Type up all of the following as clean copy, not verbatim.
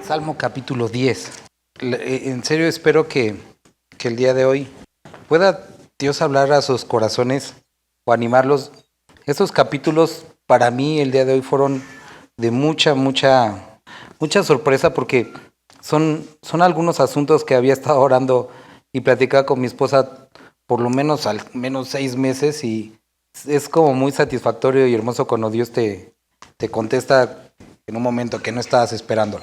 Salmo capítulo 10. En serio espero que el día de hoy pueda Dios hablar a sus corazones o animarlos. Estos capítulos para mí el día de hoy fueron de mucha sorpresa porque son algunos asuntos que había estado orando y platicaba con mi esposa por lo menos al menos 6 meses, y es como muy satisfactorio y hermoso cuando Dios te contesta en un momento que no estabas esperando.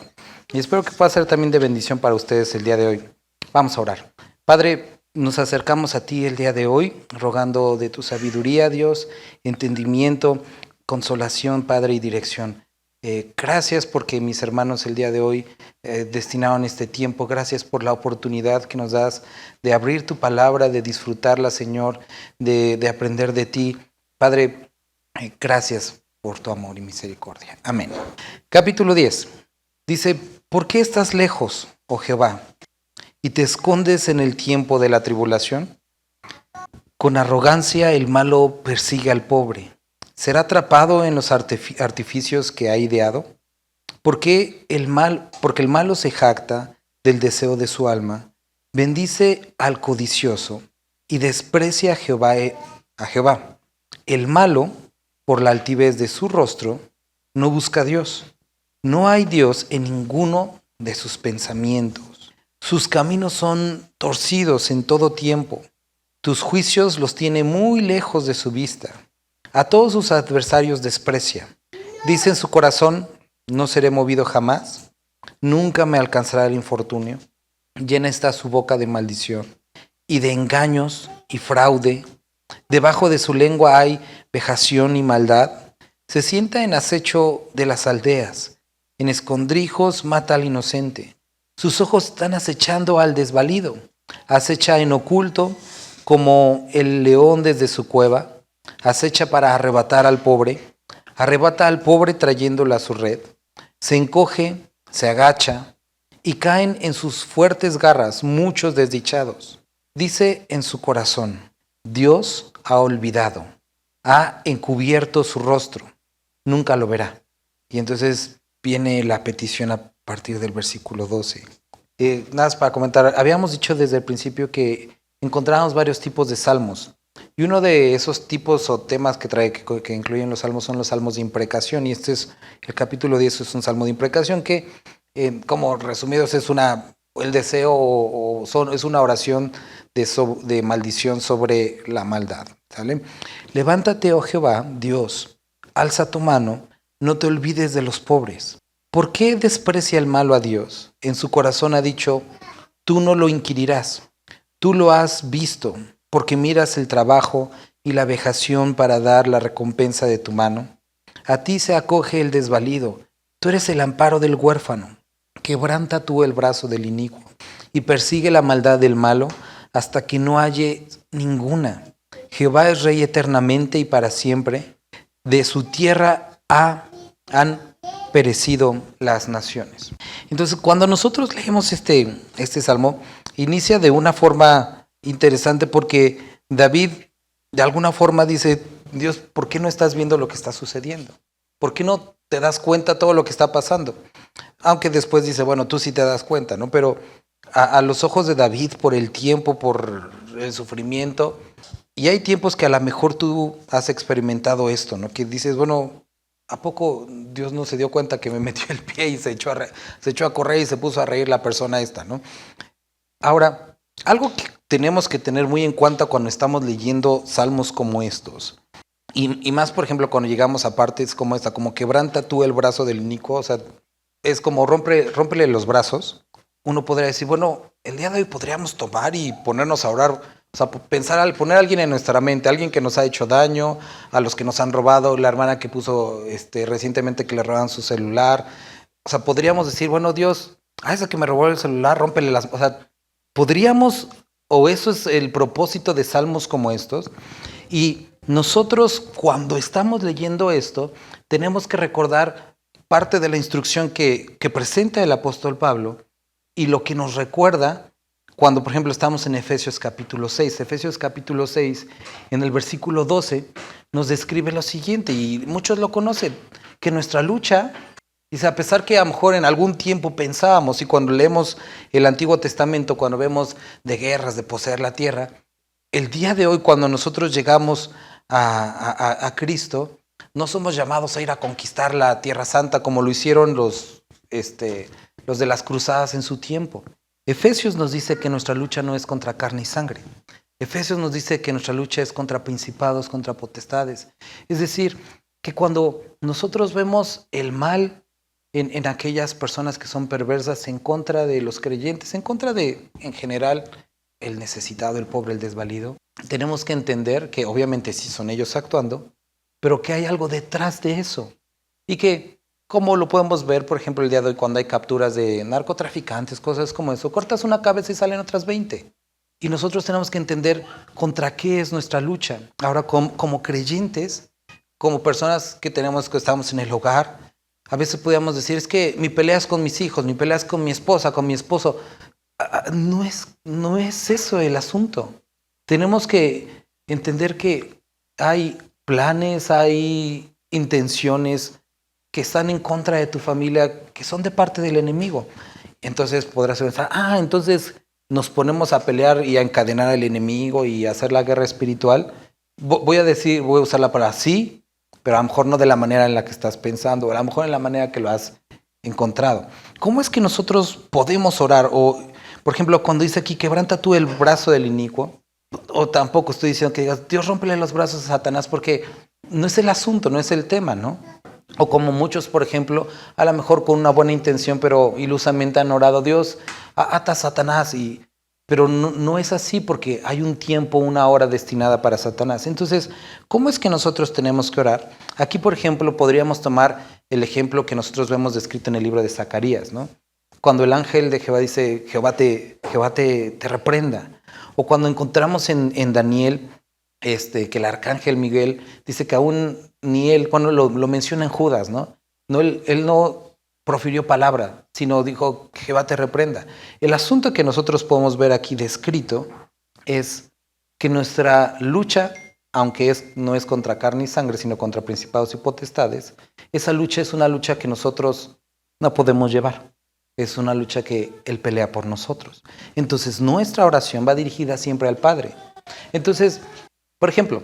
Y espero que pueda ser también de bendición para ustedes el día de hoy. Vamos a orar. Padre, nos acercamos a ti el día de hoy, rogando de tu sabiduría, Dios, entendimiento, consolación, Padre, y dirección. Gracias porque mis hermanos el día de hoy destinaron este tiempo. Gracias por la oportunidad que nos das de abrir tu palabra, de disfrutarla, Señor, de aprender de ti. Padre, gracias por tu amor y misericordia. Amén. Capítulo 10. Dice: ¿por qué estás lejos, oh Jehová, y te escondes en el tiempo de la tribulación? Con arrogancia el malo persigue al pobre. ¿Será atrapado en los artificios que ha ideado? Porque el malo se jacta del deseo de su alma, bendice al codicioso y desprecia a Jehová. El malo, por la altivez de su rostro, no busca a Dios. No hay Dios en ninguno de sus pensamientos. Sus caminos son torcidos en todo tiempo. Tus juicios los tiene muy lejos de su vista. A todos sus adversarios desprecia. Dice en su corazón: no seré movido jamás. Nunca me alcanzará el infortunio. Llena está su boca de maldición y de engaños y fraude. Debajo de su lengua hay vejación y maldad. Se sienta en acecho de las aldeas. En escondrijos mata al inocente. Sus ojos están acechando al desvalido. Acecha en oculto como el león desde su cueva. Acecha para arrebatar al pobre. Arrebata al pobre trayéndolo a su red. Se encoge, se agacha y caen en sus fuertes garras muchos desdichados. Dice en su corazón: Dios ha olvidado, ha encubierto su rostro, nunca lo verá. Y entonces viene la petición a partir del versículo 12. Nada más para comentar, habíamos dicho desde el principio que encontramos varios tipos de salmos. Y uno de esos tipos o temas que incluyen los salmos son los salmos de imprecación. Y este es el capítulo 10, es un salmo de imprecación que, como resumidos, es el deseo es una oración de maldición sobre la maldad. ¿Sale? Levántate, oh Jehová, Dios, alza tu mano, no te olvides de los pobres. ¿Por qué desprecia el malo a Dios? En su corazón ha dicho: tú no lo inquirirás. Tú lo has visto, porque miras el trabajo y la vejación para dar la recompensa de tu mano. A ti se acoge el desvalido. Tú eres el amparo del huérfano. Quebranta tú el brazo del inicuo y persigue la maldad del malo hasta que no halle ninguna. Jehová es rey eternamente y para siempre. De su tierra han perecido las naciones. Entonces, cuando nosotros leemos este salmo, inicia de una forma interesante porque David de alguna forma dice: Dios, ¿por qué no estás viendo lo que está sucediendo? ¿Por qué no te das cuenta de todo lo que está pasando? Aunque después dice: bueno, tú sí te das cuenta, ¿no? Pero a los ojos de David, por el tiempo, por el sufrimiento, y hay tiempos que a lo mejor tú has experimentado esto, ¿no? Que dices: bueno, ¿a poco Dios no se dio cuenta que me metió el pie y se echó a correr y se puso a reír la persona esta, ¿no? Ahora, algo que tenemos que tener muy en cuenta cuando estamos leyendo salmos como estos, y más, por ejemplo, cuando llegamos a partes como esta, como quebranta tú el brazo del inicuo, o sea, es como rómpele los brazos. Uno podría decir: bueno, el día de hoy podríamos tomar y ponernos a orar, o sea, poner a alguien en nuestra mente, alguien que nos ha hecho daño, a los que nos han robado, la hermana que puso recientemente que le robaron su celular. O sea, podríamos decir: bueno, Dios, a esa que me robó el celular, rómpele las... O sea, podríamos, o eso es el propósito de salmos como estos. Y nosotros, cuando estamos leyendo esto, tenemos que recordar parte de la instrucción que presenta el apóstol Pablo y lo que nos recuerda Cuando, por ejemplo, estamos en Efesios capítulo 6. Efesios capítulo 6, en el versículo 12, nos describe lo siguiente, y muchos lo conocen, que nuestra lucha, dice, a pesar que a lo mejor en algún tiempo pensábamos, y cuando leemos el Antiguo Testamento, cuando vemos de guerras, de poseer la tierra, el día de hoy, cuando nosotros llegamos a Cristo, no somos llamados a ir a conquistar la Tierra Santa como lo hicieron los de las cruzadas en su tiempo. Efesios nos dice que nuestra lucha no es contra carne y sangre. Efesios nos dice que nuestra lucha es contra principados, contra potestades. Es decir, que cuando nosotros vemos el mal en aquellas personas que son perversas, en contra de los creyentes, en contra de, en general, el necesitado, el pobre, el desvalido, tenemos que entender que obviamente sí son ellos actuando, pero que hay algo detrás de eso. Y que, como lo podemos ver, por ejemplo, el día de hoy cuando hay capturas de narcotraficantes, cosas como eso, cortas una cabeza y salen otras 20. Y nosotros tenemos que entender contra qué es nuestra lucha. Ahora, como creyentes, como personas que estamos en el hogar, a veces podríamos decir, es que mi pelea es con mis hijos, mi pelea es con mi esposa, con mi esposo. No es eso el asunto. Tenemos que entender que hay planes, hay intenciones que están en contra de tu familia, que son de parte del enemigo. Entonces podrás pensar, entonces nos ponemos a pelear y a encadenar al enemigo y a hacer la guerra espiritual. Voy a usar la palabra sí, pero a lo mejor no de la manera en la que estás pensando, a lo mejor en la manera que lo has encontrado. ¿Cómo es que nosotros podemos orar? O, por ejemplo, cuando dice aquí, quebranta tú el brazo del inicuo, o tampoco estoy diciendo que digas, Dios, rómpele los brazos a Satanás, porque no es el asunto, no es el tema, ¿no? O como muchos, por ejemplo, a lo mejor con una buena intención, pero ilusamente han orado, Dios, ata a Satanás, pero no es así, porque hay un tiempo, una hora destinada para Satanás. Entonces, ¿cómo es que nosotros tenemos que orar? Aquí, por ejemplo, podríamos tomar el ejemplo que nosotros vemos descrito en el libro de Zacarías, ¿no? Cuando el ángel de Jehová dice, Jehová te reprenda. O cuando encontramos en Daniel, que el arcángel Miguel dice que aún ni él, cuando lo menciona en Judas, ¿no? Él no profirió palabra, sino dijo, Jehová te reprenda. El asunto que nosotros podemos ver aquí descrito es que nuestra lucha, aunque no es contra carne y sangre, sino contra principados y potestades, esa lucha es una lucha que nosotros no podemos llevar. Es una lucha que Él pelea por nosotros. Entonces, nuestra oración va dirigida siempre al Padre. Entonces, por ejemplo,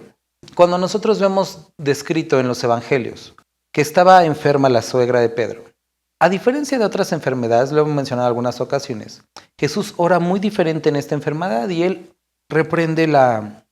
cuando nosotros vemos descrito en los evangelios que estaba enferma la suegra de Pedro, a diferencia de otras enfermedades, lo hemos mencionado en algunas ocasiones, Jesús ora muy diferente en esta enfermedad y Él reprende la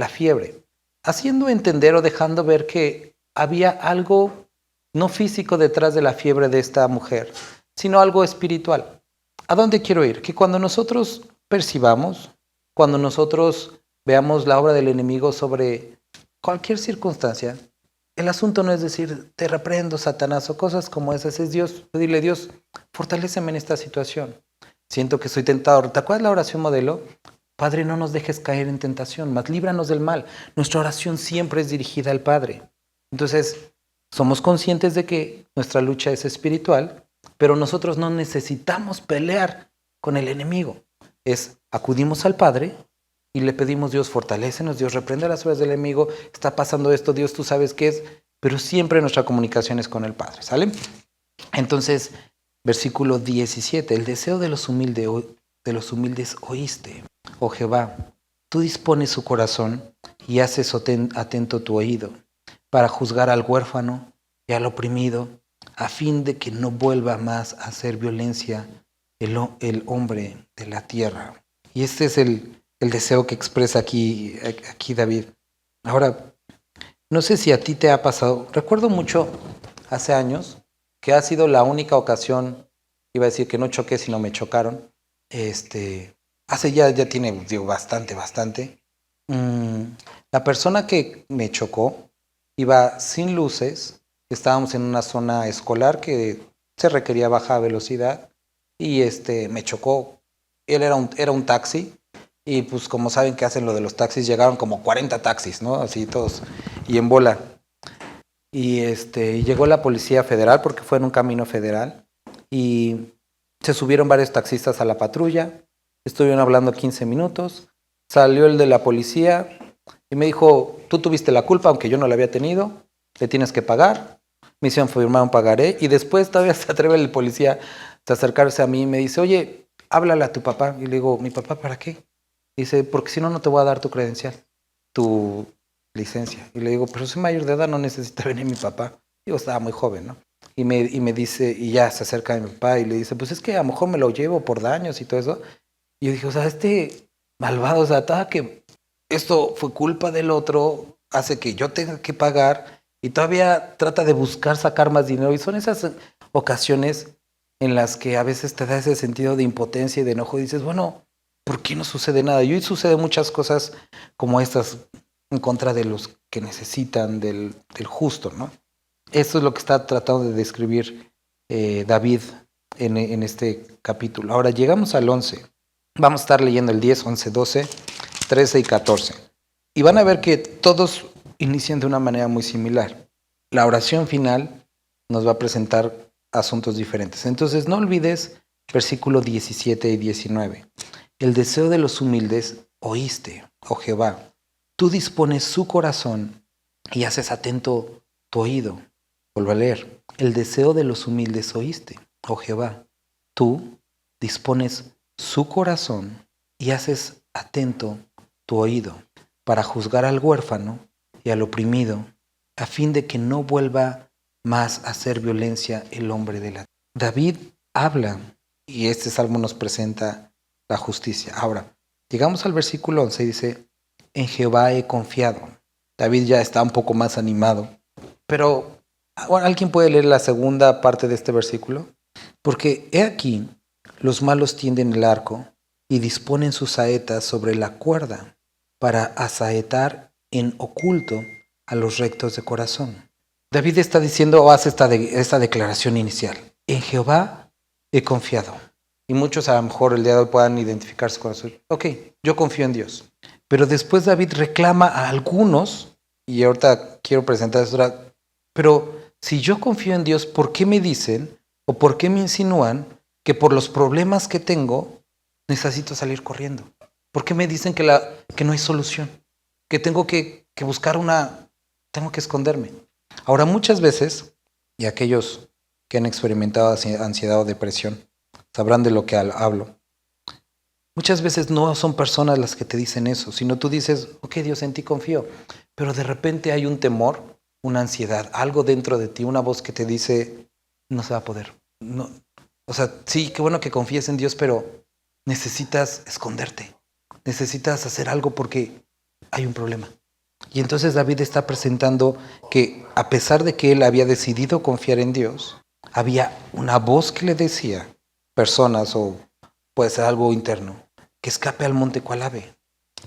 fiebre, haciendo entender o dejando ver que había algo no físico detrás de la fiebre de esta mujer, sino algo espiritual. ¿A dónde quiero ir? Que cuando nosotros percibamos, cuando nosotros veamos la obra del enemigo sobre cualquier circunstancia, el asunto no es decir, te reprendo, Satanás, o cosas como esas. Es Dios, pedirle, Dios, fortaléceme en esta situación. Siento que soy tentador. ¿Te acuerdas la oración modelo? Padre, no nos dejes caer en tentación, mas líbranos del mal. Nuestra oración siempre es dirigida al Padre. Entonces, somos conscientes de que nuestra lucha es espiritual, pero nosotros no necesitamos pelear con el enemigo. Acudimos al Padre y le pedimos, Dios, fortalécenos, Dios, reprende las obras del enemigo, está pasando esto, Dios, tú sabes qué es, pero siempre nuestra comunicación es con el Padre, ¿sale? Entonces, versículo 17, el deseo de los humildes oíste, oh Jehová, tú dispones su corazón y haces atento tu oído para juzgar al huérfano y al oprimido, a fin de que no vuelva más a hacer violencia el hombre de la tierra. Y este es el deseo que expresa aquí David. Ahora, no sé si a ti te ha pasado, recuerdo mucho hace años que ha sido la única ocasión, iba a decir que no choqué, sino me chocaron. Hace ya tiene, bastante. La persona que me chocó iba sin luces, estábamos en una zona escolar que se requería baja velocidad y me chocó. Él era un taxi y pues como saben que hacen lo de los taxis, llegaron como 40 taxis, ¿no? Así todos y en bola. Y llegó la Policía Federal porque fue en un camino federal y se subieron varios taxistas a la patrulla estuvieron hablando 15 minutos, salió el de la policía y me dijo, tú tuviste la culpa, aunque yo no la había tenido, le tienes que pagar. Me hicieron firmar un pagaré y después todavía se atreve el policía a acercarse a mí y me dice, oye, háblale a tu papá. Y le digo, ¿mi papá para qué? Dice, porque si no, no te voy a dar tu credencial, tu licencia. Y le digo, pero soy mayor de edad, no necesita venir mi papá. Digo, estaba muy joven, ¿no? Y me dice, y ya se acerca a mi papá y le dice, pues es que a lo mejor me lo llevo por daños y todo eso. Y yo dije, o sea, este malvado, o sea, que esto fue culpa del otro, hace que yo tenga que pagar y todavía trata de buscar sacar más dinero. Y son esas ocasiones en las que a veces te da ese sentido de impotencia y de enojo y dices, bueno, ¿por qué no sucede nada? Y hoy suceden muchas cosas como estas en contra de los que necesitan del justo, ¿no? Eso es lo que está tratando de describir David en este capítulo. Ahora llegamos al 11. Vamos a estar leyendo el 10, 11, 12, 13 y 14. Y van a ver que todos inician de una manera muy similar. La oración final nos va a presentar asuntos diferentes. Entonces no olvides versículo 17 y 19. El deseo de los humildes oíste, oh Jehová. Tú dispones su corazón y haces atento tu oído. Vuelvo a leer. El deseo de los humildes oíste, oh Jehová. Tú dispones su corazón y haces atento tu oído para juzgar al huérfano y al oprimido, a fin de que no vuelva más a hacer violencia el hombre de la tierra. David habla y este salmo nos presenta la justicia. Ahora, llegamos al versículo 11 y dice, en Jehová he confiado. David ya está un poco más animado, pero bueno, ¿alguien puede leer la segunda parte de este versículo? Porque he aquí, los malos tienden el arco y disponen sus saetas sobre la cuerda para asaetar en oculto a los rectos de corazón. David está diciendo o hace esta declaración inicial. En Jehová he confiado. Y muchos a lo mejor el día de hoy puedan identificarse con eso. Ok, yo confío en Dios. Pero después David reclama a algunos, y ahorita quiero presentar esto, pero si yo confío en Dios, ¿por qué me dicen o por qué me insinúan que por los problemas que tengo necesito salir corriendo? ¿Por qué me dicen que no hay solución? Que tengo que buscar tengo que esconderme. Ahora, muchas veces, y aquellos que han experimentado ansiedad o depresión sabrán de lo que hablo, muchas veces no son personas las que te dicen eso, sino tú dices, ok, Dios, en ti confío, pero de repente hay un temor, una ansiedad, algo dentro de ti, una voz que te dice, no se va a poder. No. O sea, sí, qué bueno que confíes en Dios, pero necesitas esconderte, necesitas hacer algo porque hay un problema. Y entonces David está presentando que a pesar de que él había decidido confiar en Dios, había una voz que le decía, personas o puede ser algo interno, que escape al monte cual ave.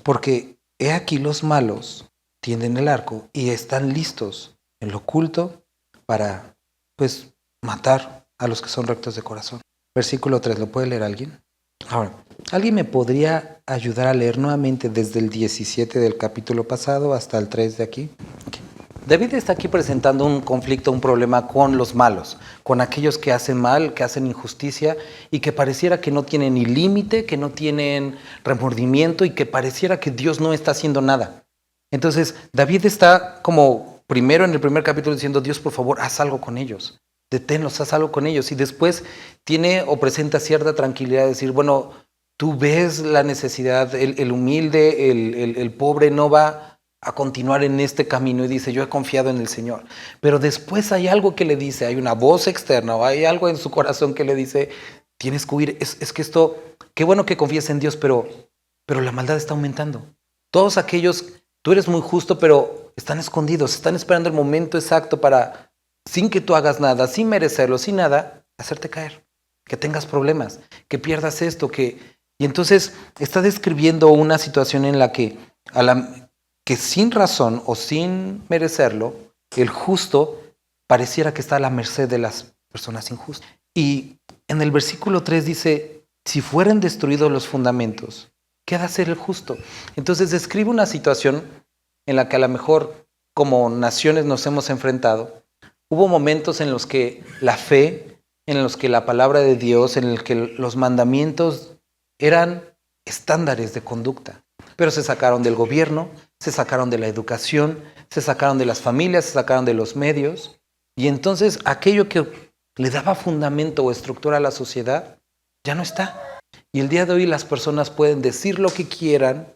Porque he aquí los malos tienden el arco y están listos en lo oculto para, pues, matar a los que son rectos de corazón. Versículo 3, ¿lo puede leer alguien? Ahora, ¿alguien me podría ayudar a leer nuevamente desde el 17 del capítulo pasado hasta el 3 de aquí? Okay. David está aquí presentando un conflicto, un problema con los malos, con aquellos que hacen mal, que hacen injusticia y que pareciera que no tienen ni límite, que no tienen remordimiento y que pareciera que Dios no está haciendo nada. Entonces, David está como primero en el primer capítulo diciendo, Dios, por favor, haz algo con ellos. Deténlos, haz algo con ellos. Y después tiene o presenta cierta tranquilidad de decir, bueno, tú ves la necesidad, el humilde, el pobre no va a continuar en este camino y dice, yo he confiado en el Señor. Pero después hay algo que le dice, hay una voz externa o hay algo en su corazón que le dice, tienes que huir. Es que esto, qué bueno que confíes en Dios, pero la maldad está aumentando. Todos aquellos, tú eres muy justo, pero están escondidos, están esperando el momento exacto para, sin que tú hagas nada, sin merecerlo, sin nada, hacerte caer, que tengas problemas, que pierdas esto, y entonces está describiendo una situación en la que sin razón o sin merecerlo, el justo pareciera que está a la merced de las personas injustas. Y en el versículo 3 dice, si fueren destruidos los fundamentos, ¿qué ha de hacer el justo? Entonces describe una situación en la que a lo mejor como naciones nos hemos enfrentado. Hubo momentos en los que la fe, en los que la palabra de Dios, en el que los mandamientos eran estándares de conducta. Pero se sacaron del gobierno, se sacaron de la educación, se sacaron de las familias, se sacaron de los medios. Y entonces aquello que le daba fundamento o estructura a la sociedad ya no está. Y el día de hoy las personas pueden decir lo que quieran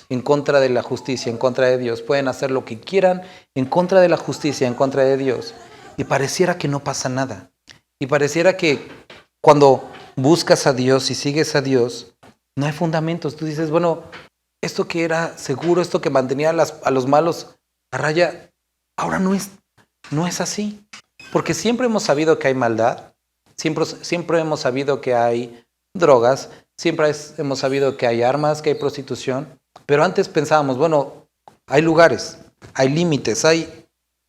en contra de la justicia, en contra de Dios. Pueden hacer lo que quieran en contra de la justicia, en contra de Dios. Y pareciera que no pasa nada. Y pareciera que cuando buscas a Dios y sigues a Dios, no hay fundamentos. Tú dices, bueno, esto que era seguro, esto que mantenía a los malos a raya, ahora no es así. Porque siempre hemos sabido que hay maldad, siempre hemos sabido que hay drogas, siempre hemos sabido que hay armas, que hay prostitución, pero antes pensábamos, bueno, hay lugares, hay límites,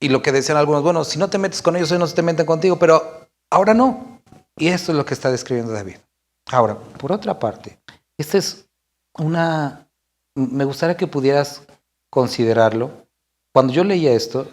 y lo que decían algunos, bueno, si no te metes con ellos, ellos no se te meten contigo, pero ahora no. Y esto es lo que está describiendo David. Ahora, por otra parte, esta es me gustaría que pudieras considerarlo. Cuando yo leía esto,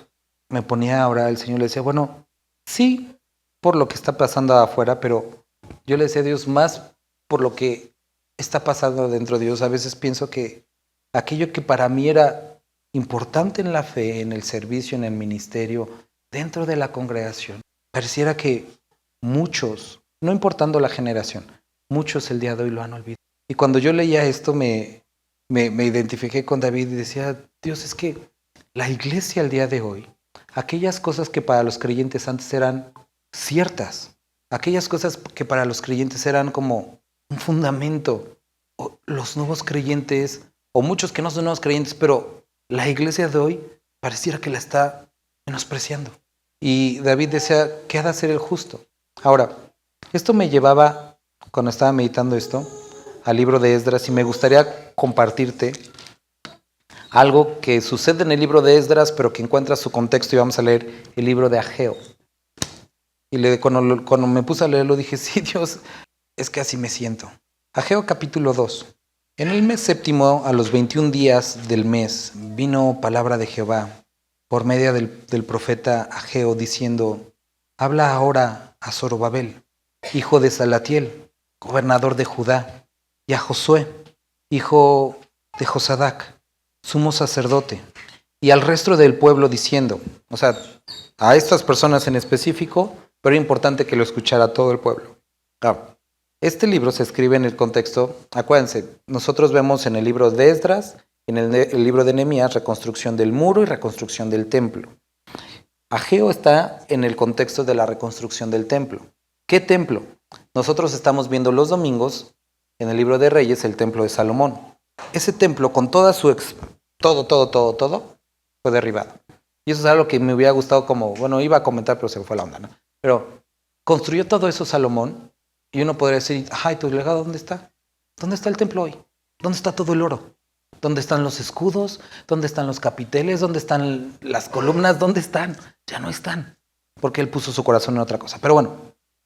me ponía ahora, el Señor le decía, bueno, sí, por lo que está pasando afuera, pero yo le decía a Dios, más por lo que está pasando dentro de Dios. A veces pienso que aquello que para mí era importante en la fe, en el servicio, en el ministerio, dentro de la congregación, pareciera que muchos, no importando la generación, muchos el día de hoy lo han olvidado. Y cuando yo leía esto me identifiqué con David y decía, Dios, es que la iglesia al día de hoy, aquellas cosas que para los creyentes antes eran ciertas, aquellas cosas que para los creyentes eran como un fundamento, o los nuevos creyentes, o muchos que no son nuevos creyentes, pero la iglesia de hoy pareciera que la está menospreciando. Y David decía, ¿qué ha de hacer el justo? Ahora, esto me llevaba, cuando estaba meditando esto, al libro de Esdras, y me gustaría compartirte algo que sucede en el libro de Esdras, pero que encuentra su contexto, y vamos a leer el libro de Ageo. Y cuando me puse a leerlo dije, sí, Dios, es que así me siento. Ageo capítulo 2. En el mes séptimo, a los 21 días del mes, vino palabra de Jehová por medio del profeta Ageo, diciendo, habla ahora a Zorobabel, hijo de Salatiel, gobernador de Judá, y a Josué, hijo de Josadac, sumo sacerdote, y al resto del pueblo diciendo, o sea, a estas personas en específico, pero es importante que lo escuchara todo el pueblo. Claro, este libro se escribe en el contexto, acuérdense, nosotros vemos en el libro de Esdras, en el libro de Nehemías, reconstrucción del muro y reconstrucción del templo. Ageo está en el contexto de la reconstrucción del templo. ¿Qué templo? Nosotros estamos viendo los domingos en el libro de Reyes el templo de Salomón. Ese templo con toda su todo fue derribado. Y eso es algo que me hubiera gustado iba a comentar, pero se me fue la onda, ¿no? Pero construyó todo eso Salomón, y uno podría decir, ¿y tu legado dónde está? ¿Dónde está el templo hoy? ¿Dónde está todo el oro? ¿Dónde están los escudos? ¿Dónde están los capiteles? ¿Dónde están las columnas? ¿Dónde están? Ya no están, porque él puso su corazón en otra cosa. Pero bueno,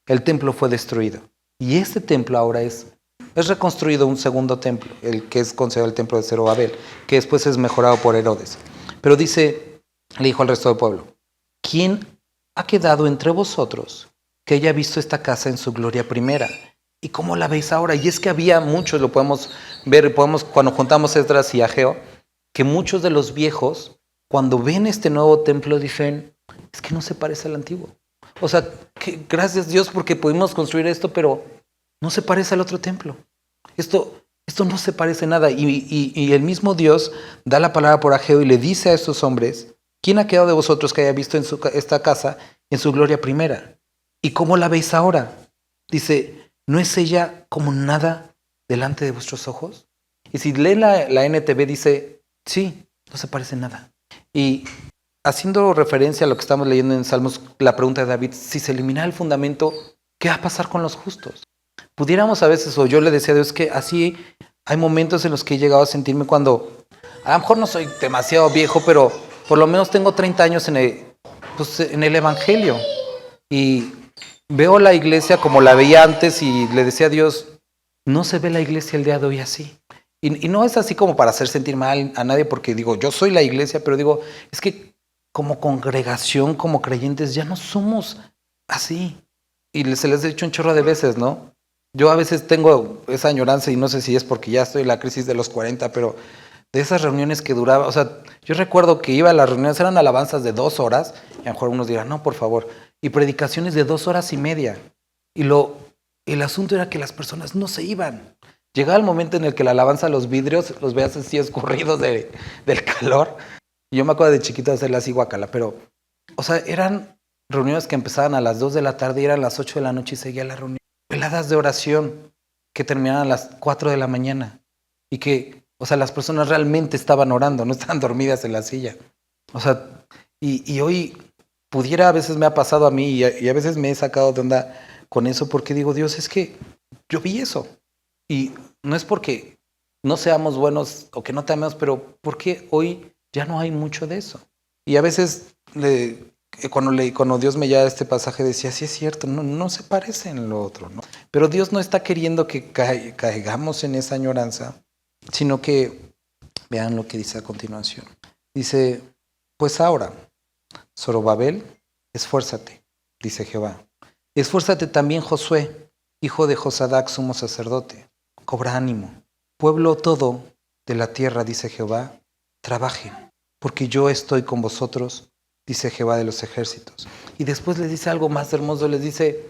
el templo fue destruido. Y este templo ahora es reconstruido un segundo templo, el que es considerado el templo de Zorobabel, que después es mejorado por Herodes. Pero le dijo al resto del pueblo, ¿quién ha quedado entre vosotros que haya visto esta casa en su gloria primera? ¿Y cómo la veis ahora? Y es que había muchos, lo podemos ver, cuando juntamos Esdras y Ageo, que muchos de los viejos, cuando ven este nuevo templo, dicen, es que no se parece al antiguo. O sea, que gracias a Dios porque pudimos construir esto, pero no se parece al otro templo. Esto no se parece nada. Y el mismo Dios da la palabra por Ageo y le dice a estos hombres, ¿quién ha quedado de vosotros que haya visto esta casa en su gloria primera? ¿Y cómo la veis ahora? Dice, ¿no es ella como nada delante de vuestros ojos? Y si lee la NTV dice, sí, no se parece nada. Y haciendo referencia a lo que estamos leyendo en Salmos, la pregunta de David, si se elimina el fundamento, ¿qué va a pasar con los justos? Pudiéramos a veces, o yo le decía a Dios que así hay momentos en los que he llegado a sentirme cuando, a lo mejor no soy demasiado viejo, pero por lo menos tengo 30 años en el Evangelio. Y veo la iglesia como la veía antes y le decía a Dios, no se ve la iglesia el día de hoy así. Y no es así como para hacer sentir mal a nadie, porque digo, yo soy la iglesia, pero digo, es que como congregación, como creyentes, ya no somos así. Y se les he dicho un chorro de veces, ¿no? Yo a veces tengo esa añoranza y no sé si es porque ya estoy en la crisis de los 40, pero de esas reuniones que duraban, o sea, yo recuerdo que iba a las reuniones, eran alabanzas de 2 horas, y a lo mejor unos dirán, no, por favor, y predicaciones de 2 horas y media. Y el asunto era que las personas no se iban. Llegaba el momento en el que la alabanza, los vidrios, los veías así escurridos del calor. Y yo me acuerdo de chiquito de hacerla así guacala, pero, o sea, eran reuniones que empezaban a las 2 de la tarde y eran las 8 de la noche y seguía la reunión. Veladas de oración que terminaban a las 4 de la mañana y que, o sea, las personas realmente estaban orando, no estaban dormidas en la silla. O sea, y hoy a veces me ha pasado a mí y a veces me he sacado de onda con eso porque digo, Dios, es que yo vi eso. Y no es porque no seamos buenos o que no te amemos, pero porque hoy ya no hay mucho de eso. Y a veces cuando Dios me lleva este pasaje decía, sí es cierto, no se parece en lo otro, ¿no? Pero Dios no está queriendo que caigamos en esa añoranza, sino que, vean lo que dice a continuación. Dice, pues ahora, Zorobabel, esfuérzate, dice Jehová. Esfuérzate también Josué, hijo de Josadac, sumo sacerdote. Cobra ánimo. Pueblo todo de la tierra, dice Jehová, trabajen, porque yo estoy con vosotros, dice Jehová de los ejércitos. Y después les dice algo más hermoso, les dice,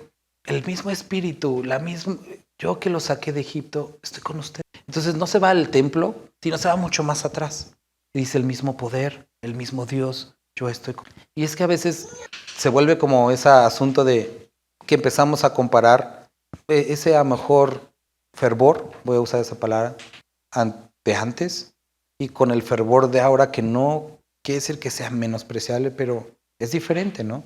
el mismo espíritu, yo que lo saqué de Egipto, estoy con ustedes. Entonces no se va al templo, sino se va mucho más atrás. Y dice el mismo poder, el mismo Dios, yo estoy con. Y es que a veces se vuelve como ese asunto de que empezamos a comparar ese a lo mejor fervor, voy a usar esa palabra, de antes y con el fervor de ahora, que no quiere decir que sea menospreciable, pero es diferente, ¿no?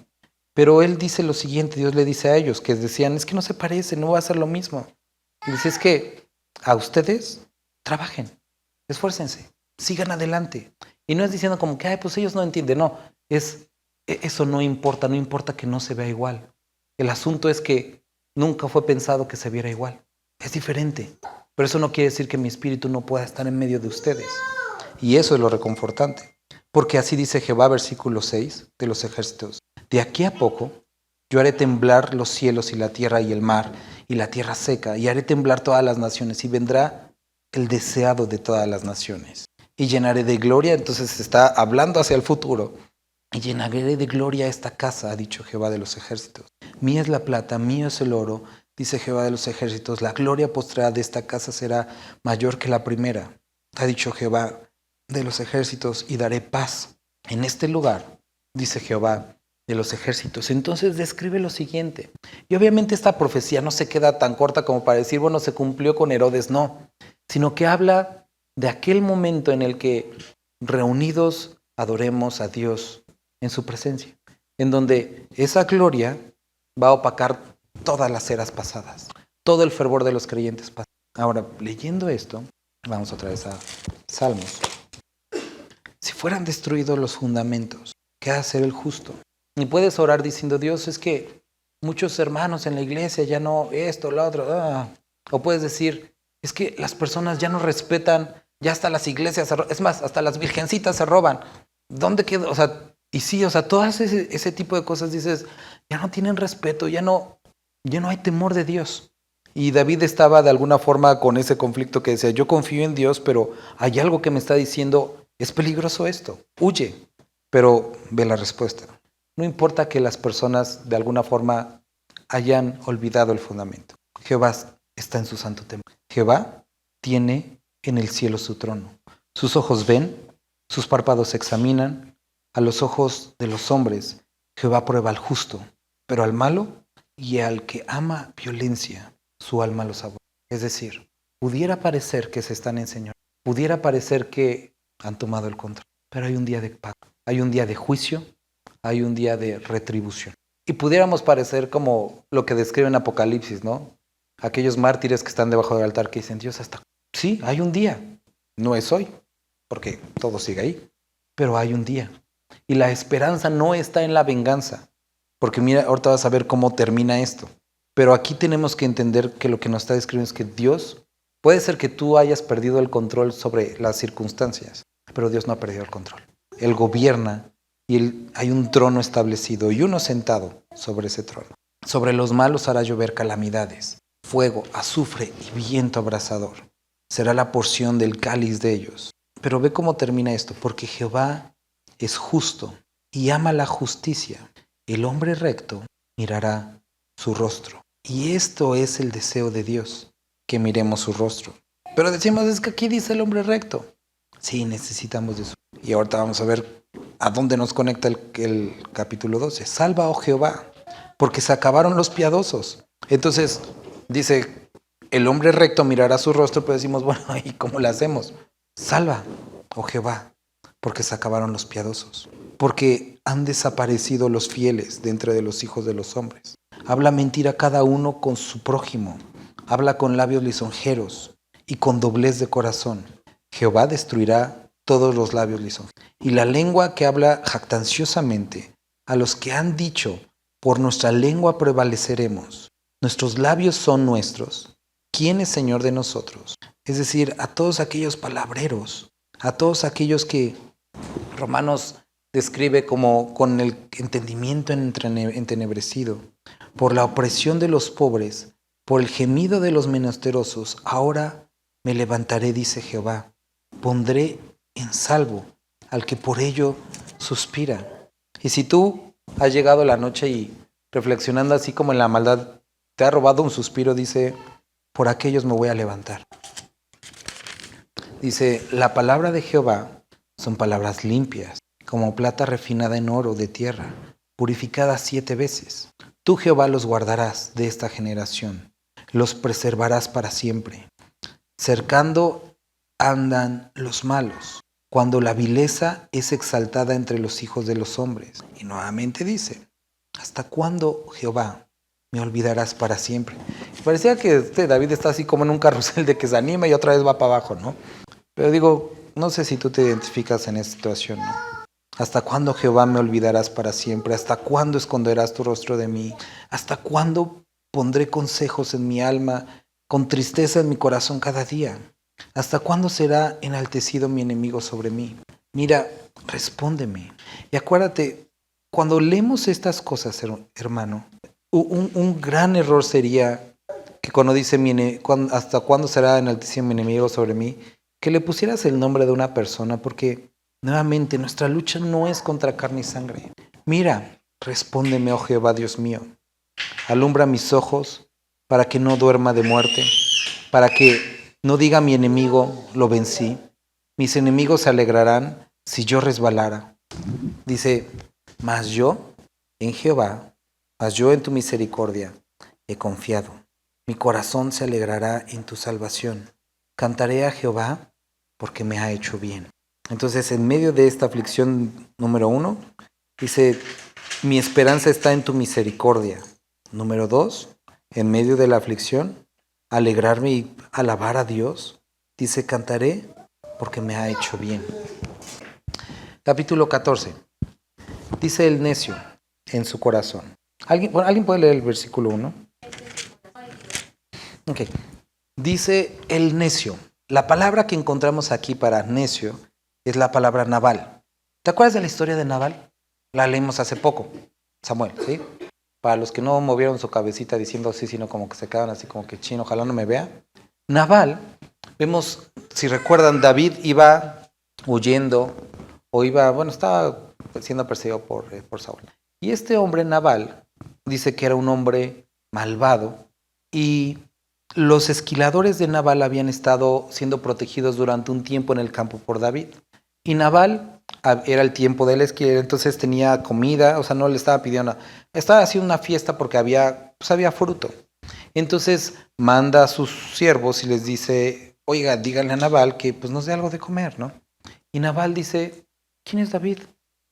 Pero él dice lo siguiente, Dios le dice a ellos, que decían, es que no se parece, no va a ser lo mismo. Y dice, es que a ustedes trabajen, esfuércense, sigan adelante. Y no es diciendo como que, ay, pues ellos no entienden, no, eso no importa que no se vea igual. El asunto es que nunca fue pensado que se viera igual. Es diferente, pero eso no quiere decir que mi espíritu no pueda estar en medio de ustedes. Y eso es lo reconfortante. Porque así dice Jehová, versículo 6 de los ejércitos. De aquí a poco yo haré temblar los cielos y la tierra y el mar y la tierra seca, y haré temblar todas las naciones, y vendrá el deseado de todas las naciones. Y llenaré de gloria, entonces está hablando hacia el futuro, y llenaré de gloria esta casa, ha dicho Jehová de los ejércitos. Mía es la plata, mío es el oro, dice Jehová de los ejércitos, la gloria postrera de esta casa será mayor que la primera, ha dicho Jehová de los ejércitos, y daré paz en este lugar, dice Jehová de los ejércitos. Entonces describe lo siguiente. Y obviamente esta profecía no se queda tan corta como para decir, bueno, se cumplió con Herodes, no, sino que habla de aquel momento en el que reunidos adoremos a Dios en su presencia, en donde esa gloria va a opacar todas las eras pasadas, todo el fervor de los creyentes pasados. Ahora, leyendo esto, vamos otra vez a Salmos. Si fueran destruidos los fundamentos, ¿qué ha de hacer el justo? Y puedes orar diciendo, Dios, es que muchos hermanos en la iglesia ya no esto, lo otro. O puedes decir, es que las personas ya no respetan, ya hasta las iglesias, es más, hasta las virgencitas se roban. ¿Dónde quedó? O sea, y sí, o sea, todas ese tipo de cosas dices, ya no tienen respeto, ya no hay temor de Dios. Y David estaba de alguna forma con ese conflicto que decía, yo confío en Dios, pero hay algo que me está diciendo, es peligroso esto, huye. Pero ve la respuesta. No importa que las personas de alguna forma hayan olvidado el fundamento. Jehová está en su santo templo. Jehová tiene en el cielo su trono. Sus ojos ven, sus párpados examinan. A los ojos de los hombres, Jehová prueba al justo, pero al malo y al que ama violencia, su alma los aborrece. Es decir, pudiera parecer que se están enseñando, pudiera parecer que han tomado el control, pero hay un día de pago, hay un día de juicio, hay un día de retribución. Y pudiéramos parecer como lo que describe en Apocalipsis, ¿no? Aquellos mártires que están debajo del altar que dicen, Dios, hasta... Sí, hay un día, no es hoy, porque todo sigue ahí, pero hay un día. Y la esperanza no está en la venganza, porque mira, ahorita vas a ver cómo termina esto. Pero aquí tenemos que entender que lo que nos está describiendo es que Dios, puede ser que tú hayas perdido el control sobre las circunstancias, pero Dios no ha perdido el control. Él gobierna y hay un trono establecido y uno sentado sobre ese trono. Sobre los malos hará llover calamidades. fuego, azufre y viento abrasador. Será la porción del cáliz de ellos. Pero ve cómo termina esto, porque Jehová es justo y ama la justicia. El hombre recto mirará su rostro. Y esto es el deseo de Dios, que miremos su rostro. Pero decimos, es que aquí dice el hombre recto. Sí, necesitamos de eso. Y ahorita vamos a ver a dónde nos conecta el capítulo 12. Salva, oh Jehová, porque se acabaron los piadosos. Entonces, dice, el hombre recto mirará su rostro, pero decimos, bueno, ¿y cómo lo hacemos? Salva, oh Jehová, porque se acabaron los piadosos. Porque han desaparecido los fieles de entre de los hijos de los hombres. Habla mentira cada uno con su prójimo. Habla con labios lisonjeros y con doblez de corazón. Jehová destruirá todos los labios lisonjeros. Y la lengua que habla jactanciosamente, a los que han dicho, por nuestra lengua prevaleceremos. Nuestros labios son nuestros. ¿Quién es Señor de nosotros? Es decir, a todos aquellos palabreros, a todos aquellos que Romanos describe como con el entendimiento entenebrecido, por la opresión de los pobres, por el gemido de los menesterosos. Ahora me levantaré, dice Jehová, pondré en salvo al que por ello suspira. Y si tú has llegado la noche y reflexionando así como en la maldad, te ha robado un suspiro, dice, por aquellos me voy a levantar. Dice, la palabra de Jehová son palabras limpias, como plata refinada en oro de tierra, purificada 7 veces. Tú, Jehová, los guardarás de esta generación, los preservarás para siempre. Cercando andan los malos, cuando la vileza es exaltada entre los hijos de los hombres. Y nuevamente dice, ¿hasta cuándo, Jehová, me olvidarás para siempre? Parecía que David está así como en un carrusel de que se anima y otra vez va para abajo, ¿no? Pero digo, no sé si tú te identificas en esta situación, ¿no? ¿Hasta cuándo, Jehová, me olvidarás para siempre? ¿Hasta cuándo esconderás tu rostro de mí? ¿Hasta cuándo pondré consejos en mi alma, con tristeza en mi corazón cada día? ¿Hasta cuándo será enaltecido mi enemigo sobre mí? Mira, respóndeme. Y acuérdate, cuando leemos estas cosas, hermano, un gran error sería que cuando dice, ¿hasta cuándo será enaltecido mi enemigo sobre mí?, que le pusieras el nombre de una persona, porque nuevamente nuestra lucha no es contra carne y sangre. Mira, respóndeme, oh Jehová, Dios mío. Alumbra mis ojos para que no duerma de muerte, para que no diga mi enemigo, lo vencí. Mis enemigos se alegrarán si yo resbalara. Dice, mas yo en Jehová, mas yo en tu misericordia he confiado. Mi corazón se alegrará en tu salvación. Cantaré a Jehová porque me ha hecho bien. Entonces, en medio de esta aflicción número 1, dice, mi esperanza está en tu misericordia. Número 2, en medio de la aflicción, alegrarme y alabar a Dios. Dice, cantaré porque me ha hecho bien. Capítulo 14. Dice el necio en su corazón. ¿Alguien puede leer el versículo 1? Ok. Dice el necio. La palabra que encontramos aquí para necio es la palabra Nabal. ¿Te acuerdas de la historia de Nabal? La leímos hace poco, Samuel, ¿sí? Para los que no movieron su cabecita diciendo sí, sino como que se quedan así como que chino, ojalá no me vea. Nabal, vemos, si recuerdan, David iba huyendo o estaba siendo perseguido por Saúl. Y este hombre Nabal dice que era un hombre malvado y los esquiladores de Nabal habían estado siendo protegidos durante un tiempo en el campo por David. Y Nabal era el tiempo de la esquila, entonces tenía comida, o sea, no le estaba pidiendo nada. Estaba haciendo una fiesta porque había fruto. Entonces manda a sus siervos y les dice, oiga, díganle a Nabal que pues nos dé algo de comer, ¿no? Y Nabal dice, ¿quién es David?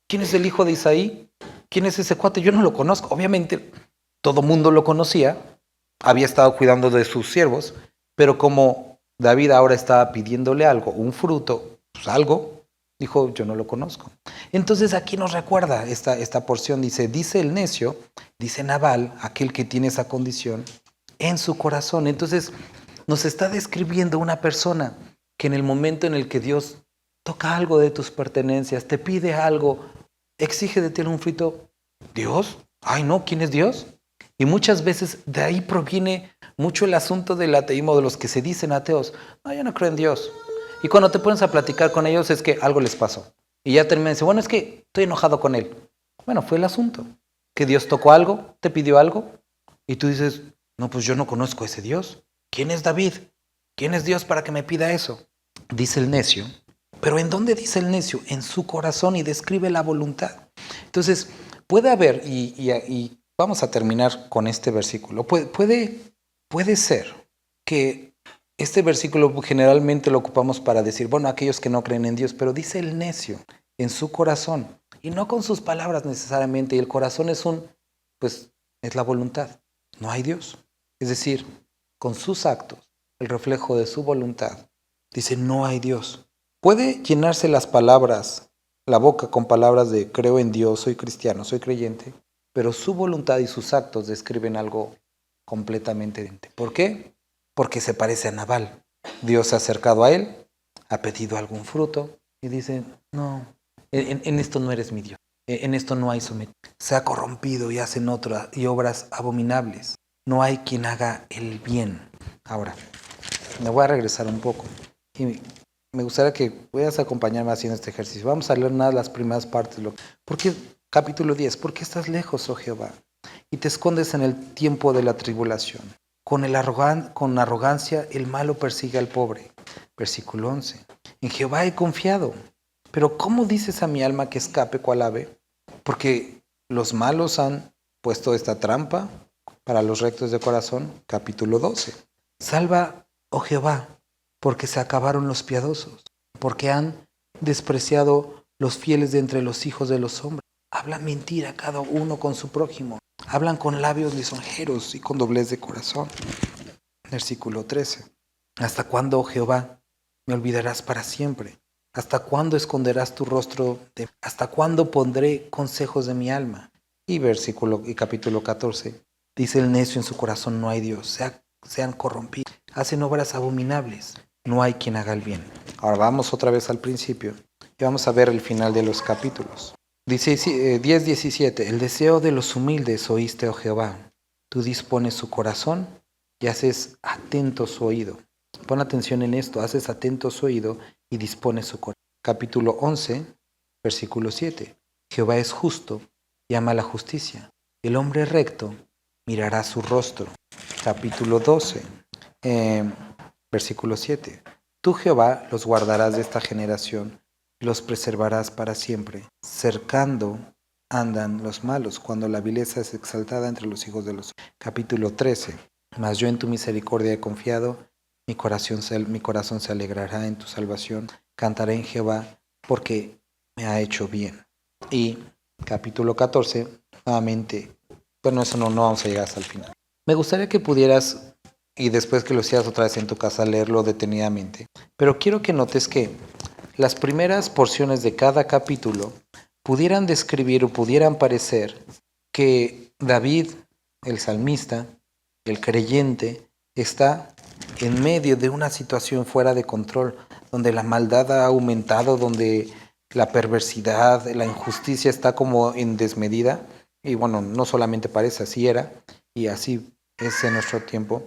¿Quién es el hijo de Isaí? ¿Quién es ese cuate? Yo no lo conozco. Obviamente todo mundo lo conocía, había estado cuidando de sus siervos, pero como David ahora estaba pidiéndole algo, un fruto, pues algo, dijo, yo no lo conozco. Entonces aquí nos recuerda esta porción, dice el necio, dice Nabal, aquel que tiene esa condición, en su corazón. Entonces nos está describiendo una persona que en el momento en el que Dios toca algo de tus pertenencias, te pide algo, exige de ti un fruto, ¿Dios? Ay no, ¿quién es Dios? Y muchas veces de ahí proviene mucho el asunto del ateísmo de los que se dicen ateos. No, yo no creo en Dios. Y cuando te pones a platicar con ellos es que algo les pasó. Y ya terminan y dicen, bueno, es que estoy enojado con él. Bueno, fue el asunto. Que Dios tocó algo, te pidió algo. Y tú dices, no, pues yo no conozco a ese Dios. ¿Quién es David? ¿Quién es Dios para que me pida eso? Dice el necio. Pero ¿en dónde dice el necio? En su corazón, y describe la voluntad. Entonces, puede haber, y vamos a terminar con este versículo, puede ser que este versículo generalmente lo ocupamos para decir, bueno, aquellos que no creen en Dios, pero dice el necio, en su corazón, y no con sus palabras necesariamente, y el corazón es es la voluntad, no hay Dios. Es decir, con sus actos, el reflejo de su voluntad, dice, no hay Dios. Puede llenarse la boca con palabras de creo en Dios, soy cristiano, soy creyente, pero su voluntad y sus actos describen algo completamente diferente. ¿Por qué? Porque se parece a Nabal. Dios se ha acercado a él, ha pedido algún fruto y dice, no, en esto no eres mi Dios, en esto no hay sometido. Se ha corrompido y hacen otras y obras abominables. No hay quien haga el bien. Ahora, me voy a regresar un poco y me gustaría que puedas acompañarme haciendo este ejercicio. Vamos a leer nada las primeras partes. ¿Por qué? Capítulo 10. ¿Por qué estás lejos, oh Jehová? Y te escondes en el tiempo de la tribulación. Con arrogancia el malo persigue al pobre. Versículo 11. En Jehová he confiado. Pero ¿cómo dices a mi alma que escape cual ave? Porque los malos han puesto esta trampa para los rectos de corazón. Capítulo 12. Salva, oh Jehová, porque se acabaron los piadosos, porque han despreciado los fieles de entre los hijos de los hombres. Hablan mentira cada uno con su prójimo. Hablan con labios lisonjeros y con doblez de corazón. Versículo 13. ¿Hasta cuándo, oh Jehová, me olvidarás para siempre? ¿Hasta cuándo esconderás tu rostro? ¿Hasta cuándo pondré consejos de mi alma? Y capítulo 14. Dice el necio en su corazón, no hay Dios. Se han corrompido. Hacen obras abominables. No hay quien haga el bien. Ahora vamos otra vez al principio y vamos a ver el final de los capítulos. Dice 10:17. El deseo de los humildes oíste, oh Jehová. Tú dispones su corazón y haces atento su oído. Pon atención en esto. Haces atento su oído y dispones su corazón. Capítulo 11, versículo 7. Jehová es justo y ama la justicia. El hombre recto mirará su rostro. Capítulo 12. Versículo 7. Tú, Jehová, los guardarás de esta generación y los preservarás para siempre. Cercando andan los malos cuando la vileza es exaltada entre los hijos de los hombres. Capítulo 13. Mas yo en tu misericordia he confiado, mi corazón se alegrará en tu salvación. Cantaré en Jehová porque me ha hecho bien. Y capítulo 14, nuevamente, bueno, eso no vamos a llegar hasta el final. Me gustaría que pudieras, y después que lo hicieras otra vez en tu casa, leerlo detenidamente. Pero quiero que notes que las primeras porciones de cada capítulo pudieran describir o pudieran parecer que David, el salmista, el creyente, está en medio de una situación fuera de control, donde la maldad ha aumentado, donde la perversidad, la injusticia está como en desmedida. Y bueno, no solamente parece, así era, y así es en nuestro tiempo.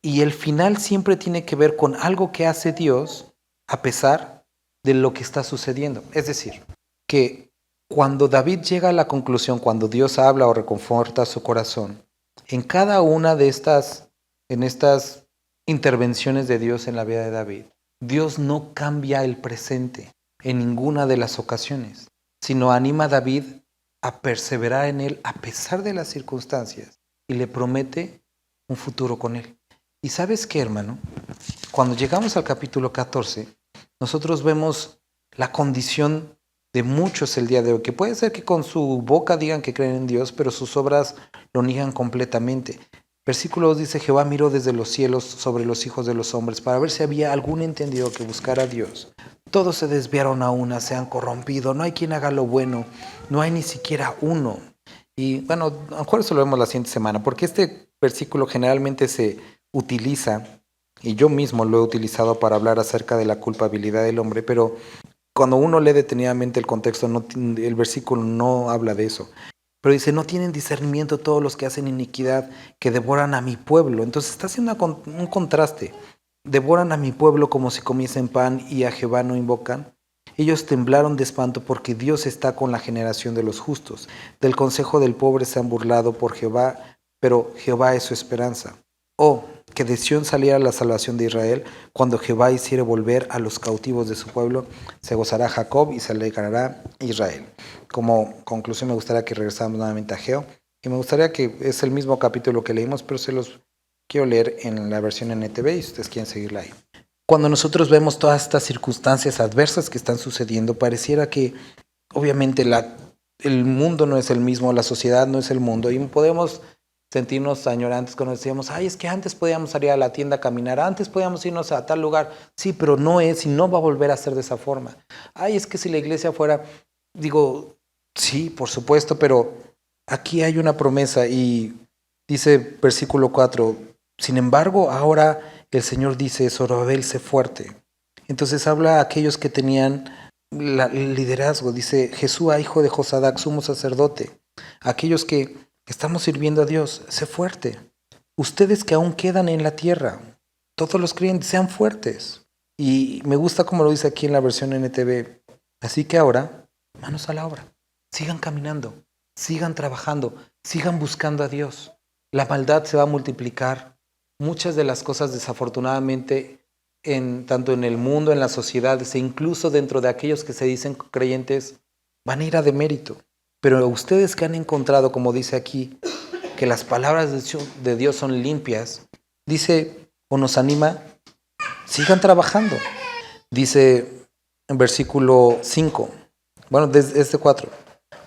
Y el final siempre tiene que ver con algo que hace Dios a pesar de lo que está sucediendo. Es decir, que cuando David llega a la conclusión, cuando Dios habla o reconforta su corazón, en cada una de estas intervenciones de Dios en la vida de David, Dios no cambia el presente en ninguna de las ocasiones, sino anima a David a perseverar en él a pesar de las circunstancias y le promete un futuro con él. ¿Y sabes qué, hermano? Cuando llegamos al capítulo 14, nosotros vemos la condición de muchos el día de hoy, que puede ser que con su boca digan que creen en Dios, pero sus obras lo niegan completamente. Versículo 2 dice, Jehová miró desde los cielos sobre los hijos de los hombres para ver si había algún entendido que buscara a Dios. Todos se desviaron a una, se han corrompido, no hay quien haga lo bueno, no hay ni siquiera uno. Y bueno, a lo mejor eso lo vemos la siguiente semana, porque este versículo generalmente se utiliza, y yo mismo lo he utilizado para hablar acerca de la culpabilidad del hombre, pero cuando uno lee detenidamente el contexto, el versículo no habla de eso. Pero dice, no tienen discernimiento todos los que hacen iniquidad, que devoran a mi pueblo. Entonces está haciendo un contraste. Devoran a mi pueblo como si comiesen pan y a Jehová no invocan. Ellos temblaron de espanto porque Dios está con la generación de los justos. Del consejo del pobre se han burlado por Jehová, pero Jehová es su esperanza. Oh, que de Sión saliera la salvación de Israel. Cuando Jehová hiciere volver a los cautivos de su pueblo, se gozará Jacob y se alegrará Israel. Como conclusión me gustaría que regresáramos nuevamente a Ageo. Y me gustaría que es el mismo capítulo que leímos, pero se los quiero leer en la versión NTV y ustedes quieren seguirla ahí. Cuando nosotros vemos todas estas circunstancias adversas que están sucediendo, pareciera que obviamente el mundo no es el mismo, la sociedad no es el mundo, y podemos sentirnos añorantes cuando decíamos, ay, es que antes podíamos salir a la tienda a caminar, antes podíamos irnos a tal lugar. Sí, pero no es y no va a volver a ser de esa forma. Ay, es que si la iglesia fuera, digo, sí, por supuesto, pero aquí hay una promesa y dice versículo 4, sin embargo, ahora el Señor dice, Zorobabel, sé fuerte. Entonces habla a aquellos que tenían el liderazgo, dice Jesúa, hijo de Josadac, sumo sacerdote, aquellos que estamos sirviendo a Dios, sé fuerte. Ustedes que aún quedan en la tierra, todos los creyentes, sean fuertes. Y me gusta como lo dice aquí en la versión NTV. Así que ahora, manos a la obra. Sigan caminando, sigan trabajando, sigan buscando a Dios. La maldad se va a multiplicar. Muchas de las cosas, desafortunadamente, tanto en el mundo, en la sociedad, e incluso dentro de aquellos que se dicen creyentes, van a ir a demérito. Pero ustedes que han encontrado, como dice aquí, que las palabras de Dios son limpias, dice o nos anima, sigan trabajando. Dice en versículo 5, bueno, desde 4,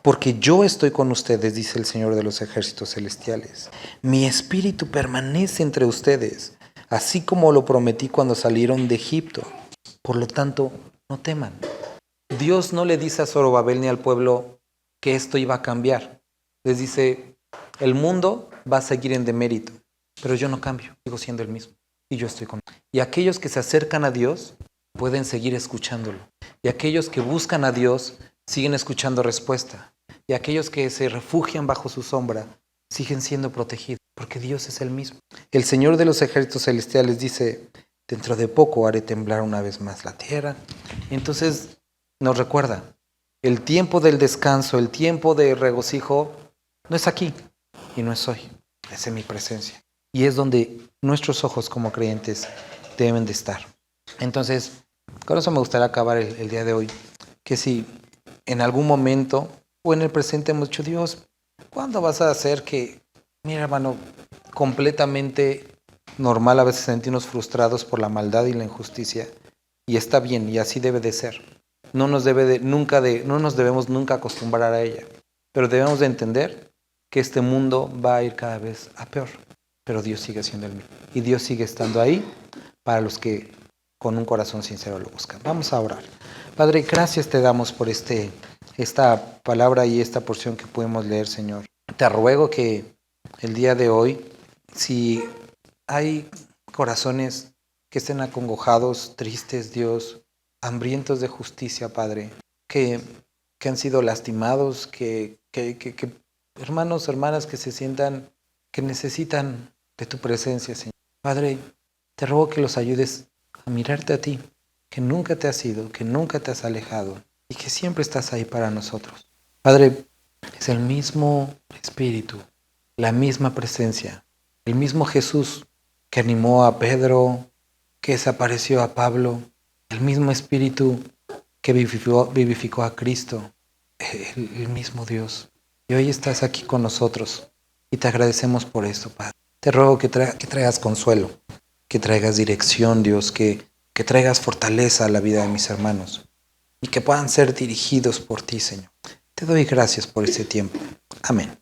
porque yo estoy con ustedes, dice el Señor de los ejércitos celestiales. Mi espíritu permanece entre ustedes, así como lo prometí cuando salieron de Egipto. Por lo tanto, no teman. Dios no le dice a Zorobabel ni al pueblo que esto iba a cambiar. Les dice, el mundo va a seguir en demérito, pero yo no cambio, sigo siendo el mismo y yo estoy con él. Y aquellos que se acercan a Dios pueden seguir escuchándolo. Y aquellos que buscan a Dios siguen escuchando respuesta. Y aquellos que se refugian bajo su sombra siguen siendo protegidos, porque Dios es el mismo. El Señor de los ejércitos celestiales dice, dentro de poco haré temblar una vez más la tierra. Entonces nos recuerda, el tiempo del descanso, el tiempo de regocijo, no es aquí y no es hoy, es en mi presencia. Y es donde nuestros ojos como creyentes deben de estar. Entonces, con eso me gustaría acabar el día de hoy, que si en algún momento o en el presente hemos dicho, Dios, ¿cuándo vas a hacer que, mira hermano, completamente normal a veces sentirnos frustrados por la maldad y la injusticia? Y está bien, y así debe de ser. No nos debemos nunca acostumbrar a ella, pero debemos de entender que este mundo va a ir cada vez a peor, pero Dios sigue siendo el mismo y Dios sigue estando ahí para los que con un corazón sincero lo buscan. Vamos a orar. Padre, gracias te damos por esta palabra y esta porción que pudimos leer, Señor. Te ruego que el día de hoy, si hay corazones que estén acongojados, tristes, Dios, hambrientos de justicia, Padre, que han sido lastimados, que hermanos, hermanas que se sientan, que necesitan de tu presencia, Señor. Padre, te ruego que los ayudes a mirarte a ti, que nunca te has ido, que nunca te has alejado y que siempre estás ahí para nosotros. Padre, es el mismo Espíritu, la misma presencia, el mismo Jesús que animó a Pedro, que se apareció a Pablo, el mismo Espíritu que vivificó a Cristo, el mismo Dios. Y hoy estás aquí con nosotros y te agradecemos por esto, Padre. Te ruego que traigas consuelo, que traigas dirección, Dios, que traigas fortaleza a la vida de mis hermanos y que puedan ser dirigidos por ti, Señor. Te doy gracias por este tiempo. Amén.